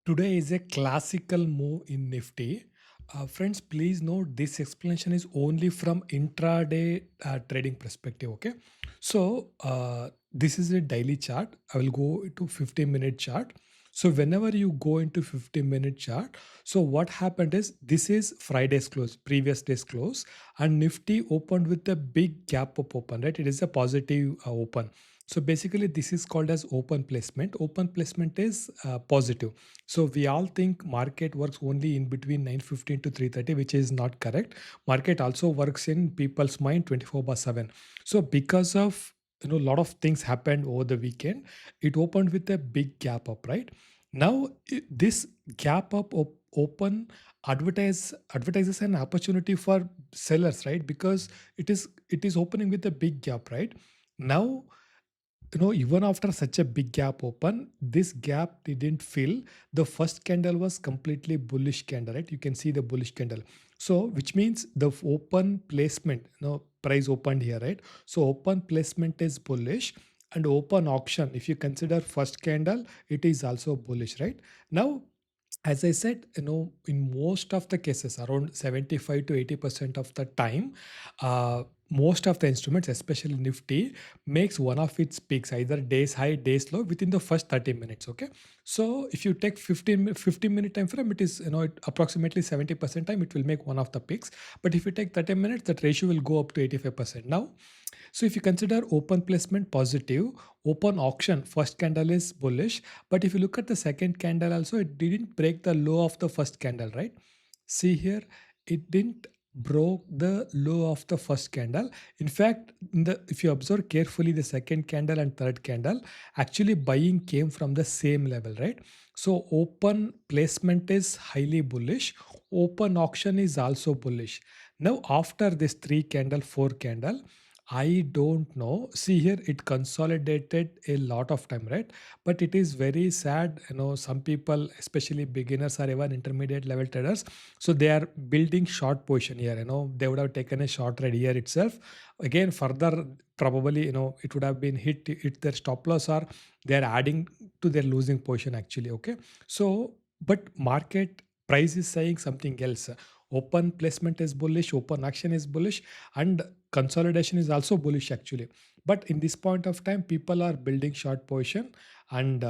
Today is a classical move in Nifty. Friends, please note this explanation is only from intraday trading perspective. Okay, so this is a daily chart. I will go to 15-minute chart. So whenever you go into 15-minute chart, so what happened is this is Friday's close, previous day's close, and Nifty opened with a big gap up open. Right, it is a positive open. So basically, this is called as open placement. Open placement is positive. So we all think market works only in between 9:15 to 3:30, which is not correct. Market also works in people's mind 24/7. So because of a lot of things happened over the weekend, it opened with a big gap up, right? Now this gap up open advertises an opportunity for sellers, right? Because it is opening with a big gap, right? Now even after such a big gap open, this gap didn't fill. The first candle was completely bullish candle, right? You can see the bullish candle. So which means the open placement, price opened here, right? So open placement is bullish, and open auction, if you consider first candle, it is also bullish, right? Now, as I said, in most of the cases, around 75 to 80% of the time, most of the instruments, especially Nifty, makes one of its peaks, either days high, days low, within the first 30 minutes. Okay. So if you take 15-minute time frame, it is, approximately 70% time, it will make one of the peaks. But if you take 30 minutes, that ratio will go up to 85%. Now, so if you consider open placement positive, open auction, first candle is bullish. But if you look at the second candle also, it didn't break the low of the first candle, right? See here, it didn't broke the low of the first candle. In fact, if you observe carefully the second candle and third candle, actually buying came from the same level, right? So open placement is highly bullish. Open auction is also bullish. Now after this three candle, four candle, I don't know. See here, it consolidated a lot of time, right? But it is very sad. Some people, especially beginners or even intermediate level traders, so they are building short position here. They would have taken a short trade here itself. Again, further, probably, it would have been hit their stop loss, or they are adding to their losing position actually. Okay. So, but market price is saying something else. Open placement is bullish, open action is bullish, and consolidation is also bullish actually. But in this point of time, people are building short position, and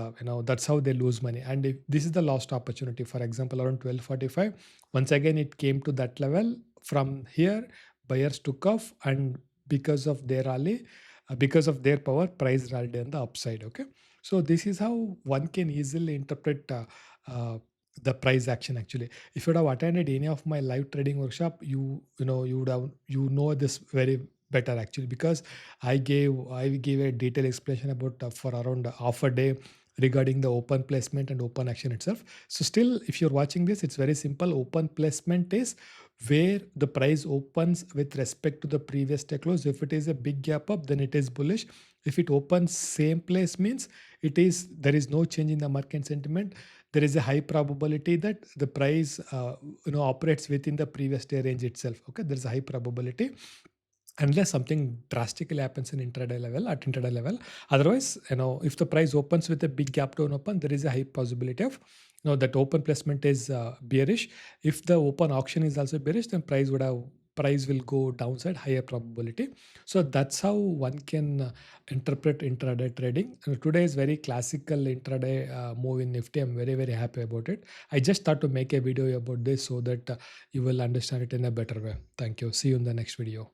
that's how they lose money. And if this is the lost opportunity, for example, around 12:45, once again it came to that level. From here, buyers took off, and because of their rally, because of their power, price rallied on the upside. Okay, so this is how one can easily interpret uh, the price action actually. If you would have attended any of my live trading workshop, you would have this very better actually, because I gave a detailed explanation about for around half a day regarding the open placement and open action itself. So still, if you're watching this, it's very simple. Open placement is where the price opens with respect to the previous day close. If it is a big gap up, then it is bullish. If it opens same place, means there is no change in the market sentiment. There is a high probability that the price operates within the previous day range itself. Okay, there's a high probability, unless something drastically happens in intraday level. Otherwise, if the price opens with a big gap down open, there is a high possibility of that open placement is bearish. If the open auction is also bearish, then price will go downside, higher probability. So that's how one can interpret intraday trading. Today is very classical intraday move in Nifty. I'm very, very happy about it. I just thought to make a video about this so that you will understand it in a better way. Thank you. See you in the next video.